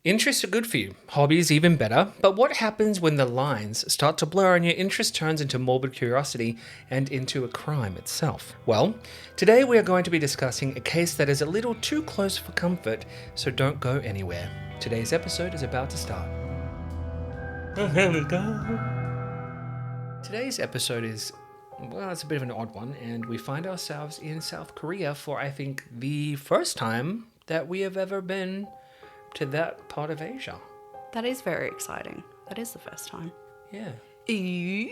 Interests are good for you. Hobbies even better. But what happens when the lines start to blur and your interest turns into morbid curiosity and into a crime itself? Well, today we are going to be discussing a case that is a little too close for comfort, so don't go anywhere. Today's episode is about to start. Here we go. Today's episode is, well, it's a bit of an odd one, and we find ourselves in South Korea for, I think, the first time that we have ever been to that part of Asia. That is very exciting. That is the first time. Yeah. Ooh.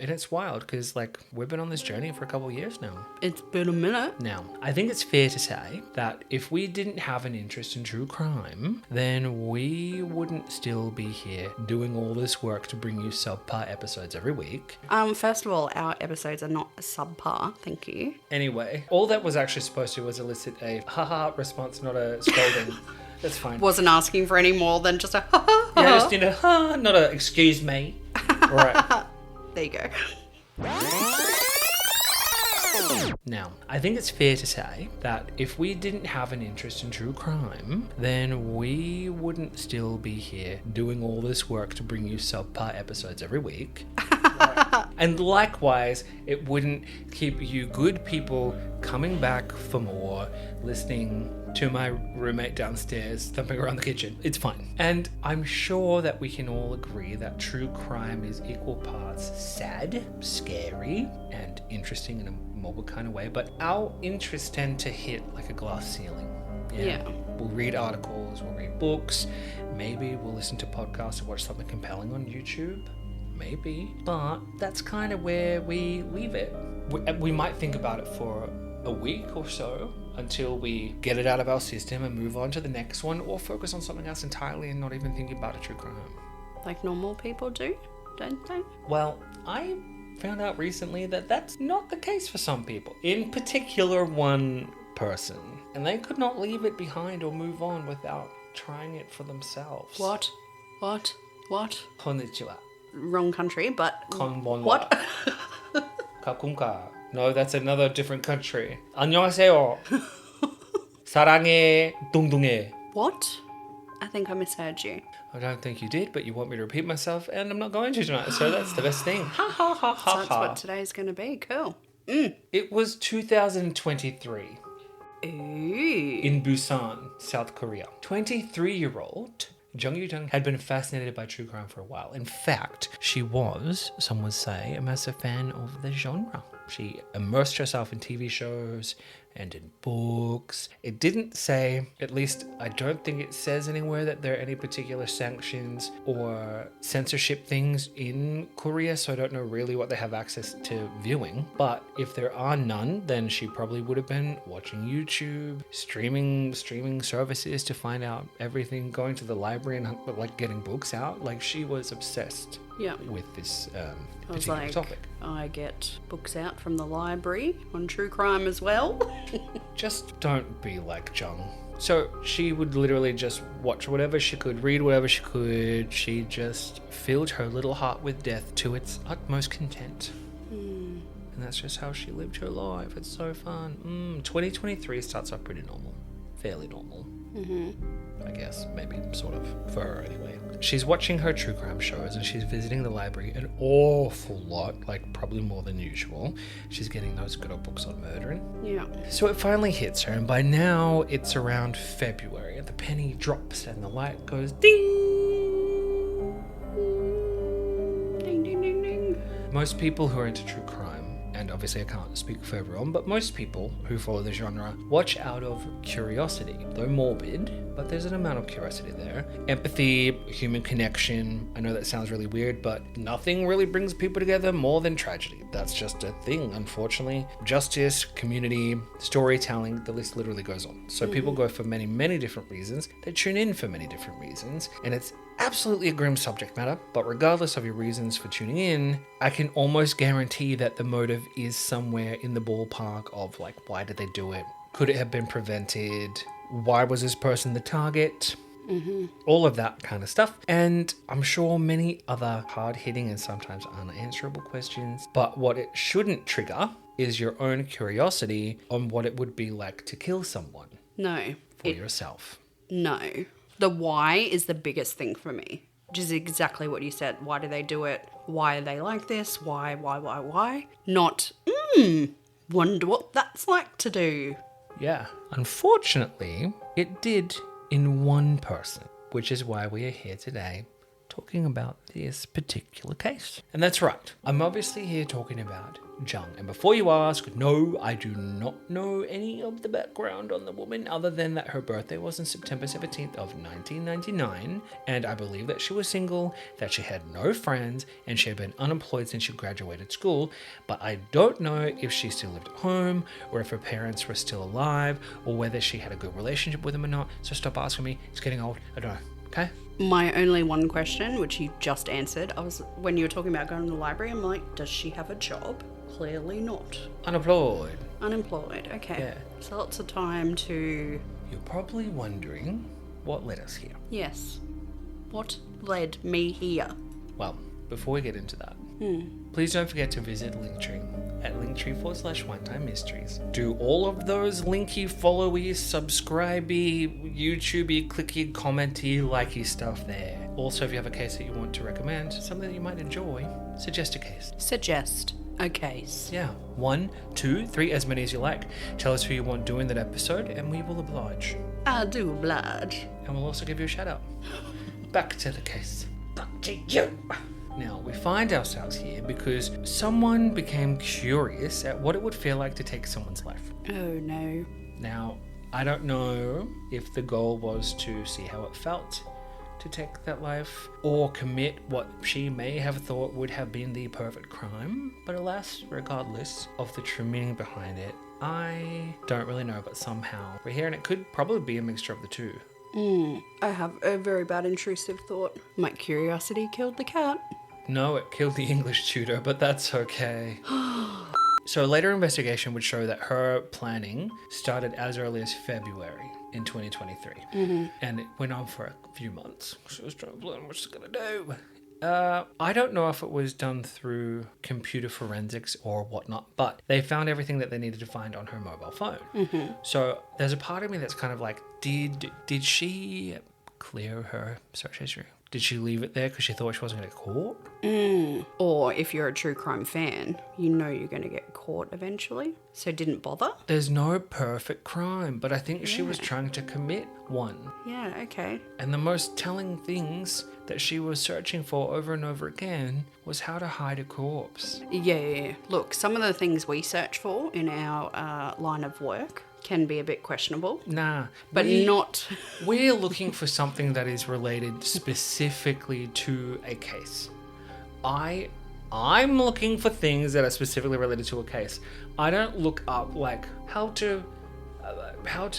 And it's wild because, we've been on this journey for a couple of years now. It's been a minute. Now, I think it's fair to say that if we didn't have an interest in true crime, then we wouldn't still be here doing all this work to bring you subpar episodes every week. First of all, our episodes are not subpar. Thank you. Anyway, all that was actually supposed to was elicit a haha response, not a scolding. That's fine. Wasn't asking for any more than just a ha ha. Yeah, just need a ha, not a excuse me. Right. There you go. Now, I think it's fair to say that if we didn't have an interest in true crime, then we wouldn't still be here doing all this work to bring you subpar episodes every week. And likewise, it wouldn't keep you good people coming back for more, listening to my roommate downstairs thumping around the kitchen. It's fine. And I'm sure that we can all agree that true crime is equal parts sad, scary, and interesting in a morbid kind of way, but our interests tend to hit like a glass ceiling. Yeah. We'll read articles, we'll read books, maybe we'll listen to podcasts or watch something compelling on YouTube. Maybe. But that's kind of where we leave it. We might think about it for a week or so until we get it out of our system and move on to the next one, or focus on something else entirely and not even thinking about a true crime. Like normal people do, don't they? Well, I found out recently that that's not the case for some people. In particular, one person. And they could not leave it behind or move on without trying it for themselves. What? Konnichiwa. Wrong country, but... Konbanwa. What? Kakunka. No, that's another different country. 안녕하세요. 사랑해 둥둥해. What? I think I misheard you. I don't think you did, but you want me to repeat myself, and I'm not going to tonight, so that's the best thing. Ha ha ha ha. So that's what today's going to be. Cool. It was 2023. Ooh. In Busan, South Korea. 23-year-old Jung Yoo-jung had been fascinated by true crime for a while. In fact, she was, some would say, a massive fan of the genre. She immersed herself in TV shows and in books. It didn't say, at least I don't think it says anywhere, that there are any particular sanctions or censorship things in Korea, so I don't know really what they have access to viewing. But if there are none, then she probably would have been watching YouTube, streaming services to find out everything, going to the library and getting books out. She was obsessed. Yeah. With this particular topic. I get books out from the library on true crime as well. Just don't be like Jung. So she would literally just watch whatever she could, read whatever she could. She just filled her little heart with death to its utmost content. And that's just how she lived her life. It's so fun. 2023 starts off pretty normal. Fairly normal. I guess, maybe, sort of, for her anyway. She's watching her true crime shows and she's visiting the library an awful lot, probably more than usual. She's getting those good old books on murdering. Yeah. So it finally hits her, and by now it's around February, and the penny drops and the light goes ding! Ding, ding, ding, ding. Most people who are into true crime, and obviously I can't speak for everyone, but most people who follow the genre watch out of curiosity. Though morbid, but there's an amount of curiosity there. Empathy, human connection. I know that sounds really weird, but nothing really brings people together more than tragedy. That's just a thing, unfortunately. Justice, community, storytelling, the list literally goes on. So people go for many, many different reasons. They tune in for many different reasons, and it's absolutely a grim subject matter, but regardless of your reasons for tuning in, I can almost guarantee that the motive is somewhere in the ballpark of why did they do it? Could it have been prevented? Why was this person the target? All of that kind of stuff. And I'm sure many other hard-hitting and sometimes unanswerable questions. But what it shouldn't trigger is your own curiosity on what it would be like to kill someone. No. For yourself. No. The why is the biggest thing for me, which is exactly what you said. Why do they do it? Why are they like this? Why? Not, wonder what that's like to do. Yeah. Unfortunately, it did in one person, which is why we are here today talking about this particular case. And that's right. I'm obviously here talking about Jung. And before you ask, no, I do not know any of the background on the woman other than that her birthday was on September 17th of 1999. And I believe that she was single, that she had no friends, and she had been unemployed since she graduated school. But I don't know if she still lived at home or if her parents were still alive or whether she had a good relationship with them or not. So stop asking me. It's getting old. I don't know. Okay? My only one question, which you just answered, when you were talking about going to the library, I'm like, does she have a job? Clearly not. Unemployed. Unemployed, okay. Yeah. So lots of time to... You're probably wondering what led us here. Yes. What led me here? Well, before we get into that, please don't forget to visit Linktree at linktree.com/onetime mysteries. Do all of those linky, followy, subscribey, YouTubey, clicky, commenty, likey stuff there. Also, if you have a case that you want to recommend, something that you might enjoy, suggest a case. Suggest a case. Yeah, 1, 2, 3, as many as you like. Tell us who you want doing that episode, and we will oblige. I do oblige. And we'll also give you a shout out. Back to the case. Back to you. Now, we find ourselves here because someone became curious at what it would feel like to take someone's life. Oh no. Now, I don't know if the goal was to see how it felt to take that life or commit what she may have thought would have been the perfect crime, but alas, regardless of the true meaning behind it, I don't really know, but somehow we're here and it could probably be a mixture of the two. I have a very bad intrusive thought. My curiosity killed the cat. No, it killed the English tutor, but that's okay. So later investigation would show that her planning started as early as February in 2023. And it went on for a few months. She was trying to plan what she's going to do. I don't know if it was done through computer forensics or whatnot, but they found everything that they needed to find on her mobile phone. So there's a part of me that's kind of like, did she clear her search history? Did she leave it there because she thought she wasn't going to get caught? Or if you're a true crime fan, you know you're going to get caught eventually, so didn't bother? There's no perfect crime, but I think she was trying to commit one. Yeah, okay. And the most telling things that she was searching for over and over again was how to hide a corpse. Yeah. Look, some of the things we search for in our line of work can be a bit questionable. Nah. But not... We're looking for something that is related specifically to a case. I'm looking for things that are specifically related to a case. I don't look up like how to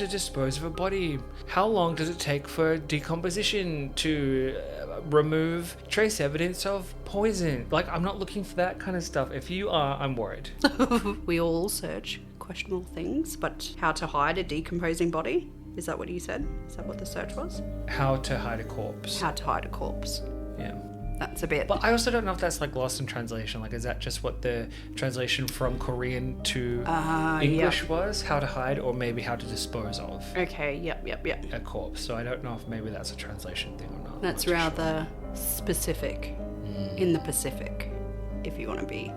dispose of a body. How long does it take for decomposition to remove trace evidence of poison? Like, I'm not looking for that kind of stuff. If you are, I'm worried. We all search questionable things, but how to hide a decomposing body? Is that what you said? Is that what the search was? How to hide a corpse. How to hide a corpse. Yeah. That's a bit... But I also don't know if that's like lost in translation. Like, is that just what the translation from Korean to English was? How to hide, or maybe how to dispose of Okay, yep. a corpse. So I don't know if maybe that's a translation thing or not. That's rather specific in the Pacific, if you want to be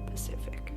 Pacific.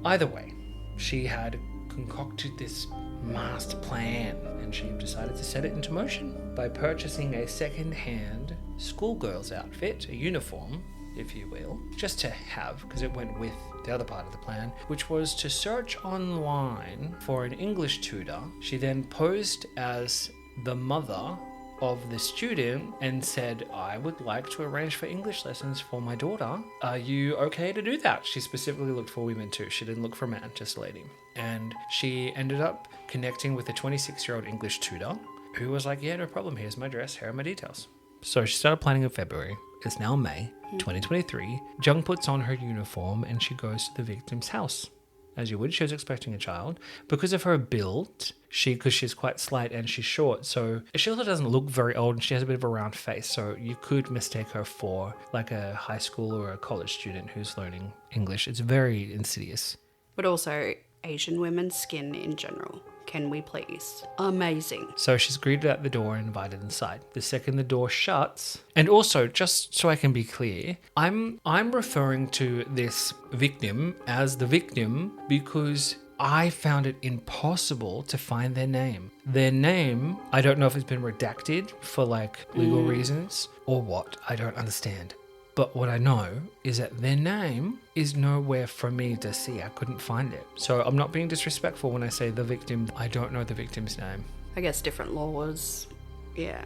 Either way, she had concocted this master plan, and she decided to set it into motion by purchasing a second-hand schoolgirl's outfit, a uniform, if you will, just to have, because it went with the other part of the plan, which was to search online for an English tutor. She then posed as the mother of the student and said, I would like to arrange for English lessons for my daughter. Are you okay to do that? She specifically looked for women too. She didn't look for a man, just a lady. And she ended up connecting with a 26-year-old English tutor who was like, yeah, no problem. Here's my dress. Here are my details. So she started planning in February. It's now May 2023. Jung puts on her uniform and she goes to the victim's house. As you would, she was expecting a child. Because of her build, because she's quite slight and she's short, so she also doesn't look very old and she has a bit of a round face, so you could mistake her for like a high school or a college student who's learning English. It's very insidious. But also, Asian women's skin in general. Can we please? Amazing. So she's greeted at the door and invited inside. The second the door shuts, and also just so I can be clear, I'm referring to this victim as the victim because I found it impossible to find their name. Their name, I don't know if it's been redacted for like legal reasons or what. I don't understand. But what I know is that their name is nowhere for me to see. I couldn't find it. So I'm not being disrespectful when I say the victim. I don't know the victim's name. I guess different laws. Yeah,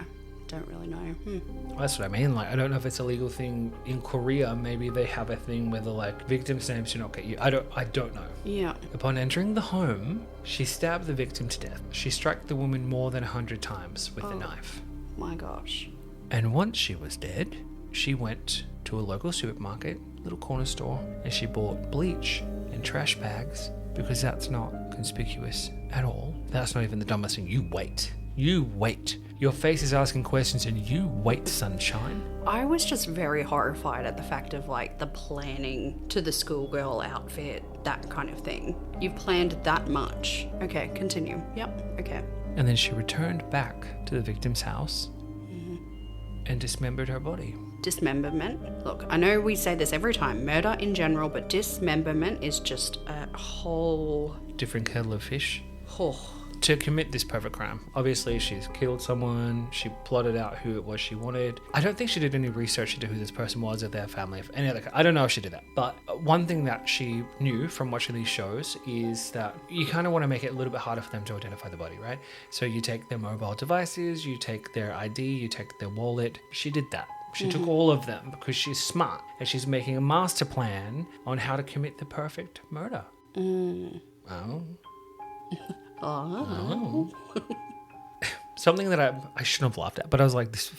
don't really know. That's what I mean. Like, I don't know if it's a legal thing in Korea. Maybe they have a thing where the like victim's names do not get you. I don't know. Yeah. Upon entering the home, she stabbed the victim to death. She struck the woman more than 100 times with a knife. My gosh. And once she was dead, she went to a local supermarket, little corner store, and she bought bleach in trash bags because that's not conspicuous at all. That's not even the dumbest thing. You wait. You wait. Your face is asking questions and you wait, sunshine. I was just very horrified at the fact of like the planning to the schoolgirl outfit, that kind of thing. You've planned that much. Okay, continue. Yep, okay. And then she returned back to the victim's house and dismembered her body. Dismemberment. Look, I know we say this every time, murder in general, but dismemberment is just a whole... different kettle of fish. Oh. To commit this perfect crime. Obviously, she's killed someone. She plotted out who it was she wanted. I don't think she did any research into who this person was or their family. Any other. I don't know if she did that. But one thing that she knew from watching these shows is that you kind of want to make it a little bit harder for them to identify the body, right? So you take their mobile devices, you take their ID, you take their wallet. She did that. She took all of them because she's smart and she's making a master plan on how to commit the perfect murder. Oh. Something that I shouldn't have laughed at, but I was like, this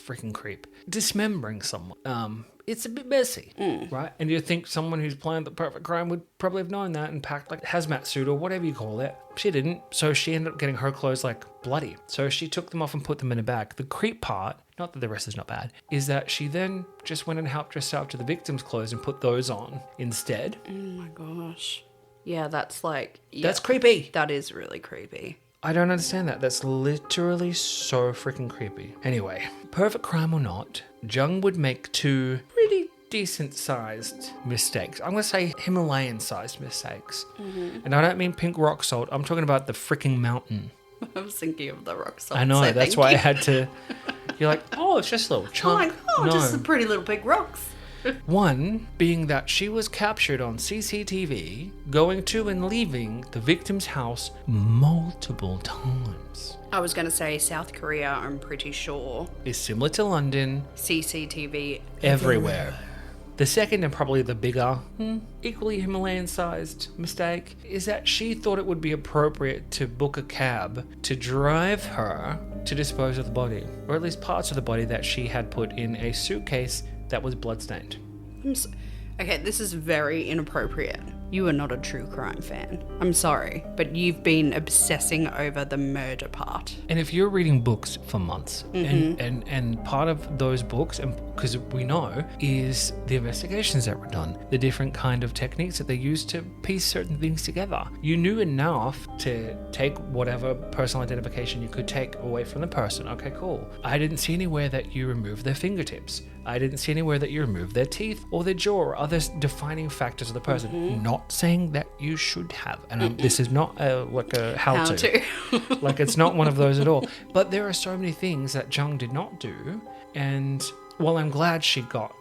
freaking creep. Dismembering someone. It's a bit messy, right? And you think someone who's planned the perfect crime would probably have known that and packed like a hazmat suit or whatever you call it. She didn't, so she ended up getting her clothes like bloody. So she took them off and put them in a bag. The creep part, not that the rest is not bad, is that she then just went and helped herself to the victim's clothes and put those on instead. Oh my gosh. Yeah, that's like... Yeah, that's creepy. That is really creepy. I don't understand that. That's literally so freaking creepy. Anyway, perfect crime or not, Jung would make two pretty decent-sized mistakes. I'm going to say Himalayan-sized mistakes. And I don't mean pink rock salt. I'm talking about the freaking mountain. I was thinking of the rock salt. I know, so that's why I had to... You're like, oh, it's just a little chunk. I'm like, just some pretty little big rocks. One being that she was captured on CCTV going to and leaving the victim's house multiple times. I was going to say South Korea, I'm pretty sure. Is similar to London. CCTV everywhere. The second and probably the bigger, equally Himalayan-sized mistake is that she thought it would be appropriate to book a cab to drive her to dispose of the body, or at least parts of the body that she had put in a suitcase that was bloodstained. Okay, this is very inappropriate. You are not a true crime fan. I'm sorry, but you've been obsessing over the murder part. And if you're reading books for months, and part of those books, and because we know, is the investigations that were done, the different kind of techniques that they used to piece certain things together. You knew enough to take whatever personal identification you could take away from the person. Okay, cool. I didn't see anywhere that you removed their fingertips. I didn't see anywhere that you removed their teeth or their jaw or other defining factors of the person. Not saying that you should have. And this is not like a how-to. Like, it's not one of those at all. But there are so many things that Jung did not do. And while I'm glad she got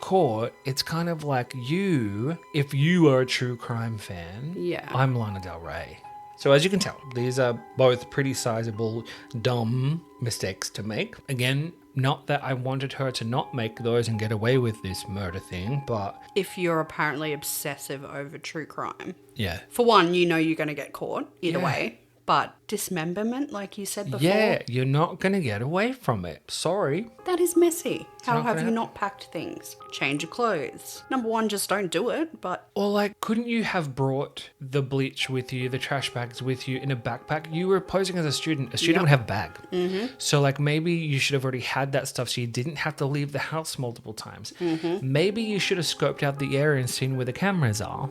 caught, it's kind of like if you are a true crime fan, I'm Lana Del Rey. So as you can tell, these are both pretty sizable, dumb mistakes to make. Again, not that I wanted her to not make those and get away with this murder thing, but... If you're apparently obsessive over true crime. Yeah. For one, you know you're going to get caught either way. But dismemberment, like you said before... Yeah, you're not going to get away from it. Sorry. That is messy. How have you not packed things? Change your clothes. Number one, just don't do it, but... Or like, couldn't you have brought the bleach with you, the trash bags with you in a backpack? You were posing as a student. A student would have a bag. So like, maybe you should have already had that stuff so you didn't have to leave the house multiple times. Maybe you should have scoped out the area and seen where the cameras are.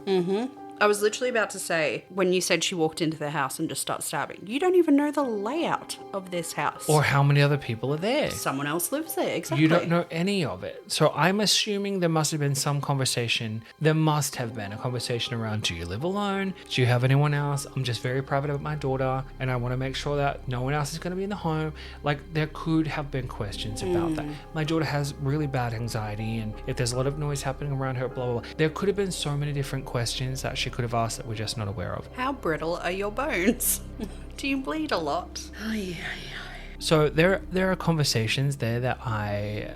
I was literally about to say, when you said she walked into the house and just started stabbing, you don't even know the layout of this house. Or how many other people are there. Someone else lives there, exactly. You don't know any of it. So I'm assuming there must have been some conversation. There must have been a conversation around, do you live alone? Do you have anyone else? I'm just very private about my daughter and I want to make sure that no one else is going to be in the home. Like, there could have been questions about that. My daughter has really bad anxiety, and if there's a lot of noise happening around her, blah, blah, blah. There could have been so many different questions that she could have asked that we're just not aware of. How brittle are your bones? Do you bleed a lot? So there are conversations there that I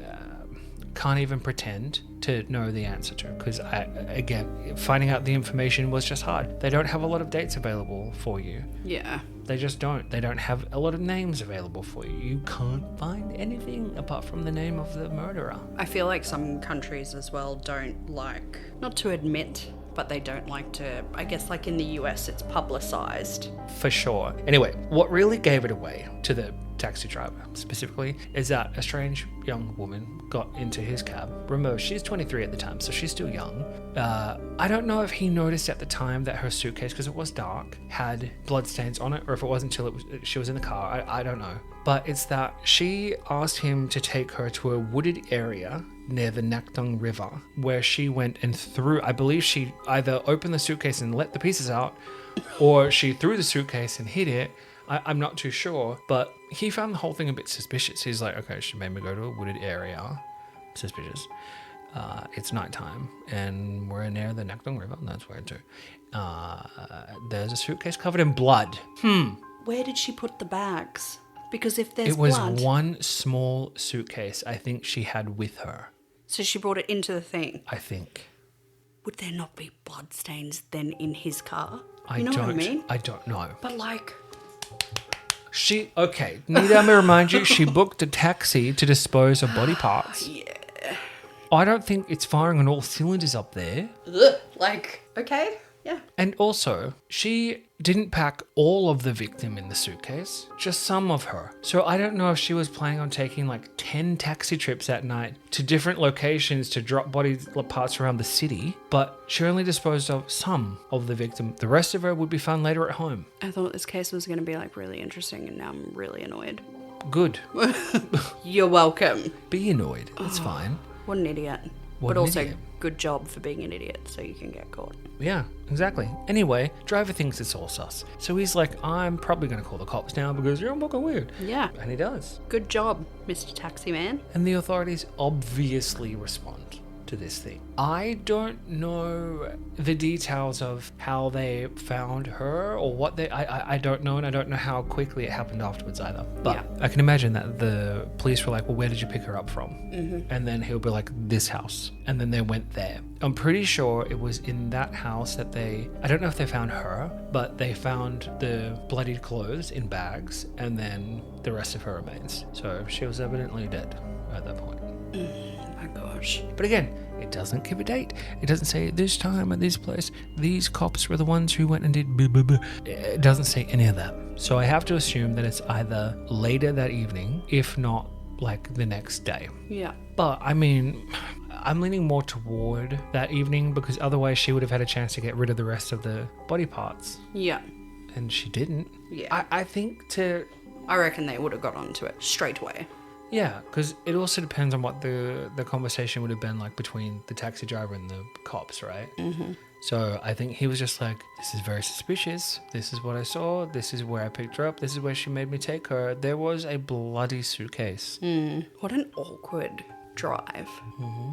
can't even pretend to know the answer to, because again, finding out the information was just hard. They don't have a lot of dates available for you. Yeah. They just don't. They don't have a lot of names available for you. You can't find anything apart from the name of the murderer. I feel like some countries as well don't like, not to admit, but they don't like to, I guess like in the US it's publicized. For sure. Anyway, what really gave it away to the taxi driver specifically is that a strange young woman got into his cab. Remember, she's 23 at the time, so she's still young. I don't know if he noticed at the time that her suitcase, because it was dark, had bloodstains on it, or if it wasn't until she was in the car. I don't know. But it's that she asked him to take her to a wooded area near the Nakdong River, where she went and threw, I believe she either opened the suitcase and let the pieces out, or she threw the suitcase and hid it. I'm not too sure, but he found the whole thing a bit suspicious. He's like, okay, she made me go to a wooded area. Suspicious. It's nighttime, and we're near the Nakdong River, and that's where to. There's a suitcase covered in blood. Where did she put the bags? Because if there's It was blood... one small suitcase I think she had with her. So she brought it into the thing. I think. Would there not be bloodstains then in his car? I don't know. But like... Okay, need I remind you, she booked a taxi to dispose of body parts. Yeah. I don't think it's firing on all cylinders up there. Ugh, like, okay, yeah. And also, she didn't pack all of the victim in the suitcase, just some of her. So I don't know if she was planning on taking like 10 taxi trips that night to different locations to drop body parts around the city, but she only disposed of some of the victim. The rest of her would be found later at home. I thought this case was going to be like really interesting, and now I'm really annoyed. Good. You're welcome. Be annoyed. It's fine. What an idiot. What but an also, idiot. good job for being an idiot so you can get caught. Yeah, exactly. Anyway, driver thinks it's all sus. So he's like, I'm probably going to call the cops now because you're fucking weird. Yeah. And he does. Good job, Mr. Taxi Man. And the authorities obviously respond to this thing. I don't know the details of how they found her or what they... I don't know, and I don't know how quickly it happened afterwards either. But Yeah. I can imagine that the police were like, well, where did you pick her up from? Mm-hmm. And then he'll be like, this house. And then they went there. I'm pretty sure it was in that house that they... I don't know if they found her, but they found the bloodied clothes in bags and then the rest of her remains. So she was evidently dead at that point. Oh my gosh. But again, it doesn't give a date. It doesn't say this time at this place, these cops were the ones who went and did blah, blah, blah. It doesn't say any of that. So I have to assume that it's either later that evening, if not like the next day. Yeah. But I mean, I'm leaning more toward that evening because otherwise she would have had a chance to get rid of the rest of the body parts. Yeah. And she didn't. Yeah. I think I reckon they would have got onto it straight away. Yeah, because it also depends on what the conversation would have been like between the taxi driver and the cops, right? Mm-hmm. So I think he was just like, this is very suspicious. This is what I saw. This is where I picked her up. This is where she made me take her. There was a bloody suitcase. What an awkward drive. Mm-hmm.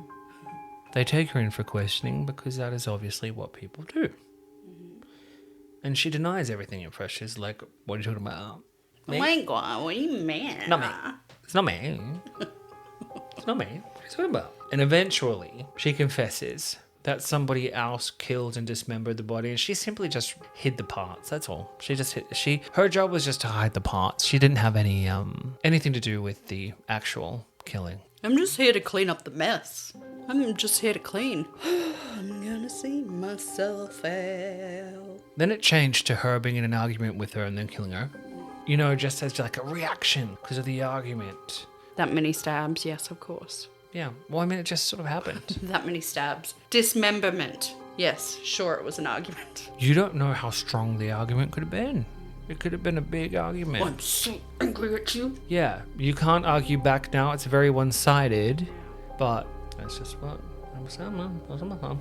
They take her in for questioning because that is obviously what people do. Mm-hmm. And she denies everything at first. She's like, what are you talking about? Me? Oh my God, what do you mean? Not me. It's not me. It's not me. What are you talking about? And eventually, she confesses that somebody else killed and dismembered the body, and she simply just hid the parts. That's all. Her job was just to hide the parts. She didn't have any anything to do with the actual killing. I'm just here to clean up the mess. I'm just here to clean. I'm gonna see myself out. Then it changed to her being in an argument with her and then killing her. You know, just as like a reaction because of the argument. That many stabs, yes, of course. Yeah. Well, I mean, it just sort of happened. That many stabs. Dismemberment. Yes, sure, it was an argument. You don't know how strong the argument could have been. It could have been a big argument. I'm so angry at you. Yeah, you can't argue back now. It's very one-sided, but that's just what I was saying, man. That's my thumb.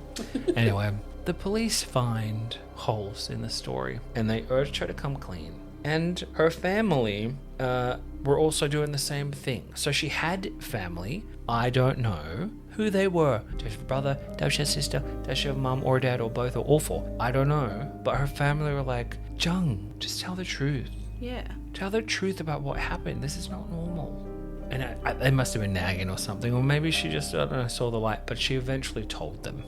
Anyway, the police find holes in the story, and they urged her to come clean. And her family were also doing the same thing. So she had family. I don't know who they were. Does she have a brother? Does she have a sister? Does she have a mum or a dad or both or all four? I don't know. But her family were like, Jung, just tell the truth. Yeah. Tell the truth about what happened. This is not normal. And they must have been nagging or something. Or maybe she just, I don't know, saw the light. But she eventually told them.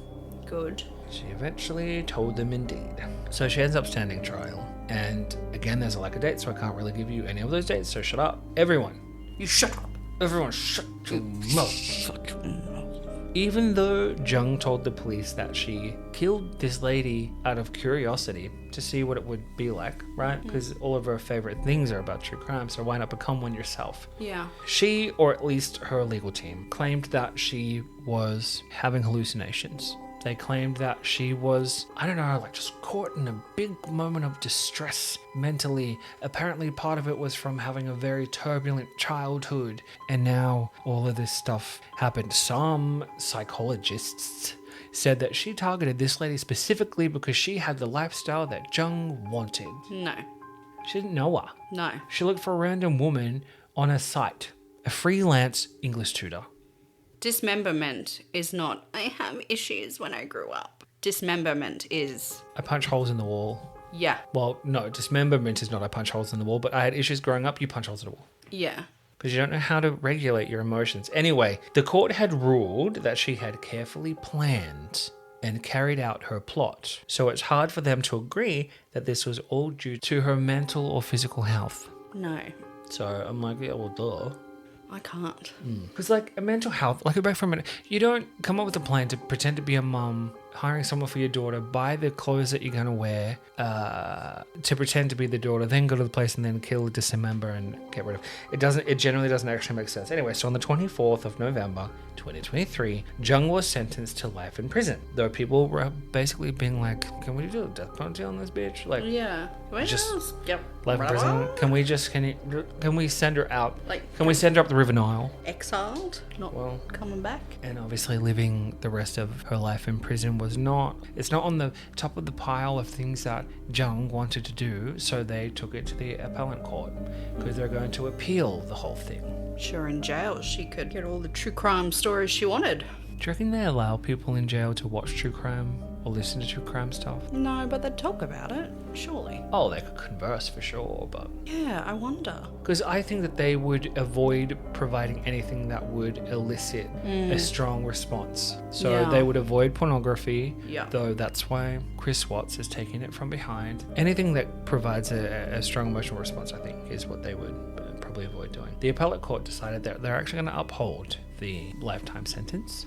Good. She eventually told them indeed. So she ends up standing trial. And again, there's a lack of dates, so I can't really give you any of those dates. So shut up. Everyone. You shut up. Everyone shut your mouth. Even though Jung told the police that she killed this lady out of curiosity to see what it would be like, right? Because all of her favorite things are about true crime, so why not become one yourself? Yeah. She, or at least her legal team, claimed that she was having hallucinations. They claimed that she was, I don't know, like just caught in a big moment of distress mentally. Apparently part of it was from having a very turbulent childhood. And now all of this stuff happened. Some psychologists said that she targeted this lady specifically because she had the lifestyle that Jung wanted. No. She didn't know her. No. She looked for a random woman on a site, a freelance English tutor. Dismemberment is not, I have issues when I grew up. Dismemberment is... I punch holes in the wall. Yeah. Well, no, dismemberment is not I punch holes in the wall, but I had issues growing up, you punch holes in the wall. Yeah. Because you don't know how to regulate your emotions. Anyway, the court had ruled that she had carefully planned and carried out her plot. So it's hard for them to agree that this was all due to her mental or physical health. No. So I'm like, yeah, well, duh. I can't. Because, like, a mental health, like, go back for a minute. You don't come up with a plan to pretend to be a mum, hiring someone for your daughter, buy the clothes that you're going to wear, to pretend to be the daughter, then go to the place and then kill, dismember, and get rid of. It generally doesn't actually make sense. Anyway, so on the 24th of November, 2023, Jung was sentenced to life in prison. Though people were basically being like, can we do a death penalty on this bitch? Like, Yeah. Well, just yep. life in prison? Can we send her out? Like, Can we send her up the River Nile? exiled? Not Well, coming back? and obviously living the rest of her life in prison it's not on the top of the pile of things that Jung wanted to do, so they took it to the appellate court because they're going to appeal the whole thing. Sure, in jail she could get all the true crime stories she wanted. Do you reckon they allow people in jail to watch true crime or listen to true crime stuff? No, but they'd talk about it, surely. Oh, they could converse for sure, but... Yeah, I wonder. Because I think that they would avoid providing anything that would elicit a strong response. So Yeah. they would avoid pornography, Yeah. though that's why Chris Watts is taking it from behind. Anything that provides a strong emotional response, I think, is what they would probably avoid doing. The appellate court decided that they're actually going to uphold the lifetime sentence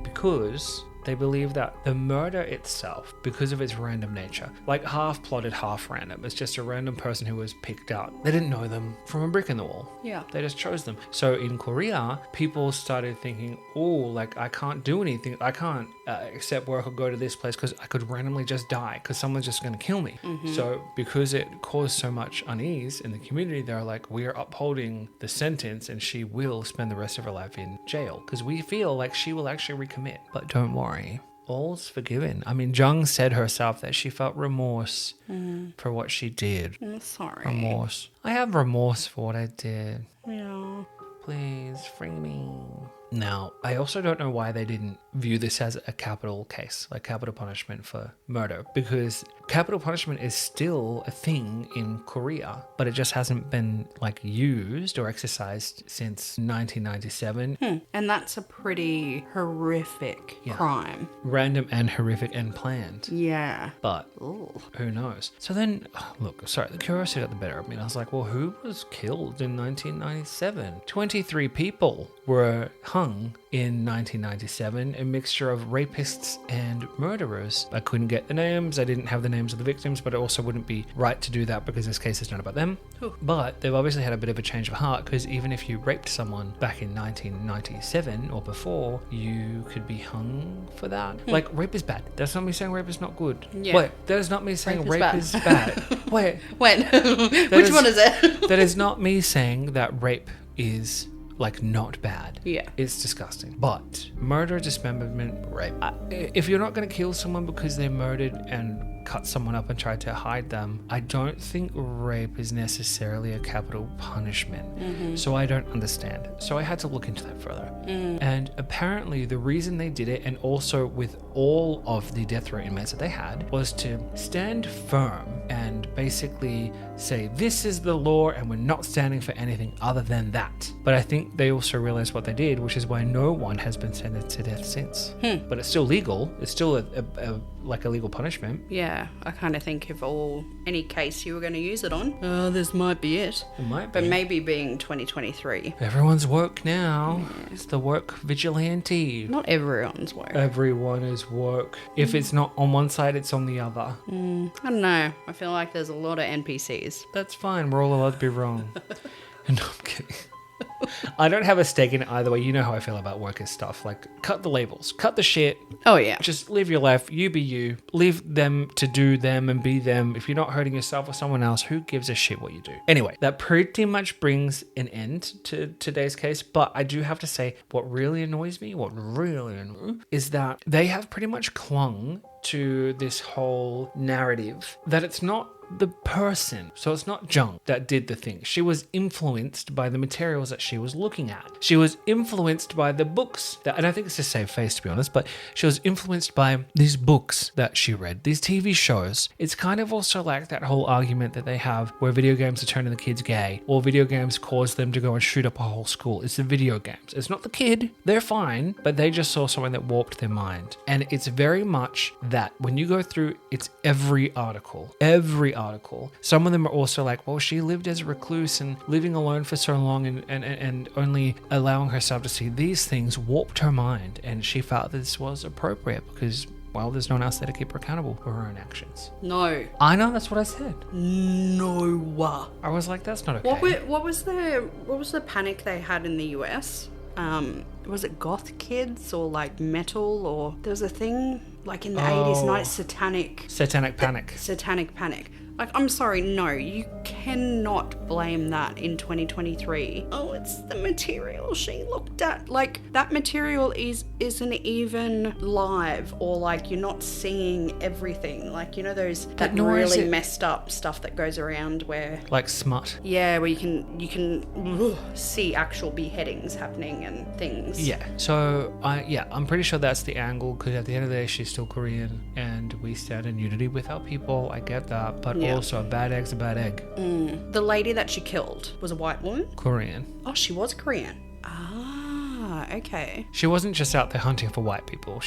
because they believe that the murder itself, because of its random nature, like half plotted, half random, it's just a random person who was picked out. They didn't know them from a brick in the wall. Yeah. They just chose them. So in Korea, people started thinking, oh, like I can't do anything. I can't accept work or go to this place because I could randomly just die because someone's just going to kill me. So because it caused so much unease in the community, they're like, we are upholding the sentence and she will spend the rest of her life in jail because we feel like she will actually recommit. But don't worry. All's forgiven. I mean, Jung said herself that she felt remorse for what she did. I'm sorry. Remorse. I have remorse for what I did. Yeah. Please, free me. Now, I also don't know why they didn't view this as a capital case, like capital punishment for murder, because capital punishment is still a thing in Korea, but it just hasn't been like used or exercised since 1997. And that's a pretty horrific crime. Random and horrific and planned. Yeah. But Ooh. who knows? So then, look, sorry, the curiosity got the better of me. I was like, well, who was killed in 1997? 23 people were hung in 1997, a mixture of rapists and murderers. I couldn't get the names. I didn't have the names names of the victims, but it also wouldn't be right to do that because this case is not about them. Ooh. But they've obviously had a bit of a change of heart, because even if you raped someone back in 1997 or before, you could be hung for that. Like, rape is bad. That's not me saying rape is not good. Yeah. Wait, that is not me saying rape is bad. Wait. When? Which one is it? That is not me saying that rape is like not bad. Yeah. It's disgusting. But murder, dismemberment, rape. If you're not going to kill someone because they murdered and cut someone up and tried to hide them, I don't think rape is necessarily a capital punishment. So I don't understand. So I had to look into that further. And apparently the reason they did it, and also with all of the death row inmates that they had, was to stand firm and basically say, this is the law and we're not standing for anything other than that. But I think they also realized what they did, which is why no one has been sentenced to death since. But it's still legal. It's still a legal punishment. Yeah, I kind of think if any case you were going to use it on, this might be it. It might be. But maybe being 2023. Everyone's woke now. Yeah. It's the woke vigilante. Not everyone's woke. Everyone is woke. If it's not on one side, it's on the other. I don't know. I feel like there's a lot of NPCs. That's fine. We're all allowed to be wrong. No, I'm kidding. I don't have a stake in it either way. You know how I feel about workers stuff. Like, cut the labels. Cut the shit. Oh, yeah. Just live your life. You be you. Leave them to do them and be them. If you're not hurting yourself or someone else, who gives a shit what you do? Anyway, that pretty much brings an end to today's case. But I do have to say, what really annoys me, is that they have pretty much clung to this whole narrative that it's not the person. So it's not Jung that did the thing. She was influenced by the materials that she was looking at. She was influenced by the books that, and I think it's to save face to be honest, but she was influenced by these books that she read, these TV shows. It's kind of also like that whole argument that they have where video games are turning the kids gay, or video games cause them to go and shoot up a whole school. It's the video games. It's not the kid. They're fine, but they just saw something that warped their mind. And it's very much that when you go through, it's every article. Some of them are also like, well, she lived as a recluse and living alone for so long and only allowing herself to see these things warped her mind. And she felt that this was appropriate because, well, there's no one else there to keep her accountable for her own actions. No. I know, that's what I said. No. I was like, that's not okay. What was the panic they had in the US? Was it goth kids or like metal, or there was a thing like in the 80s, 90s, satanic panic. Like, I'm sorry, no, you cannot blame that in 2023. Oh, it's the material she looked at. Like, that material isn't even live, or like you're not seeing everything. Like, you know that really messed up stuff that goes around where, like smut. Yeah, where you can see actual beheadings happening and things. Yeah. So I'm pretty sure that's the angle, because at the end of the day, she's still Korean, and we stand in unity with our people. I get that, but also a bad egg's a bad egg. The lady that she killed was a white woman? Korean. Oh, she was Korean. Okay. She wasn't just out there hunting for white people.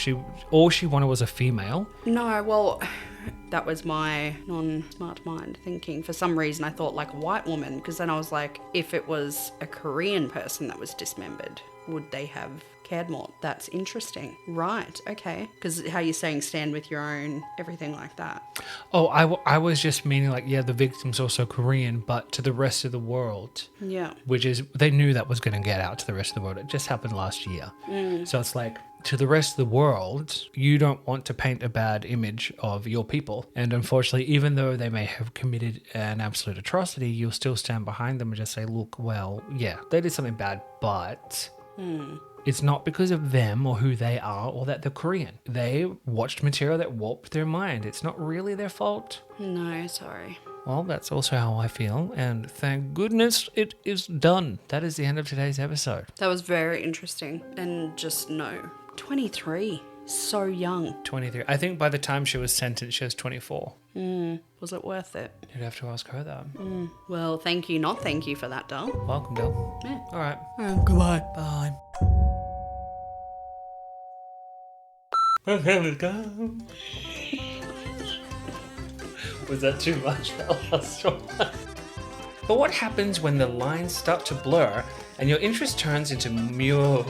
All she wanted was a female. No, well, that was my non-smart mind thinking. For some reason, I thought like a white woman, because then I was like, if it was a Korean person that was dismembered, would they have cared more? That's interesting. Right, okay. Because how you're saying stand with your own, everything like that. Oh, I was just meaning like, yeah, the victim's also Korean, but to the rest of the world. Yeah. Which is, they knew that was going to get out to the rest of the world. It just happened last year. So it's like, to the rest of the world, you don't want to paint a bad image of your people. And unfortunately, even though they may have committed an absolute atrocity, you'll still stand behind them and just say, look, well, yeah, they did something bad, but it's not because of them or who they are or that they're Korean. They watched material that warped their mind. It's not really their fault. No, sorry. Well, that's also how I feel, and thank goodness it is done. That is the end of today's episode. That was very interesting. And just no. 23. So young. 23. I think by the time she was sentenced, she was 24. Was it worth it? You'd have to ask her that. Well, thank you, not thank you for that, Dal. Welcome, Dal. Yeah. All right. Goodbye. Bye. Okay, let's go. Was that too much? That last one. But what happens when the lines start to blur and your interest turns into mew?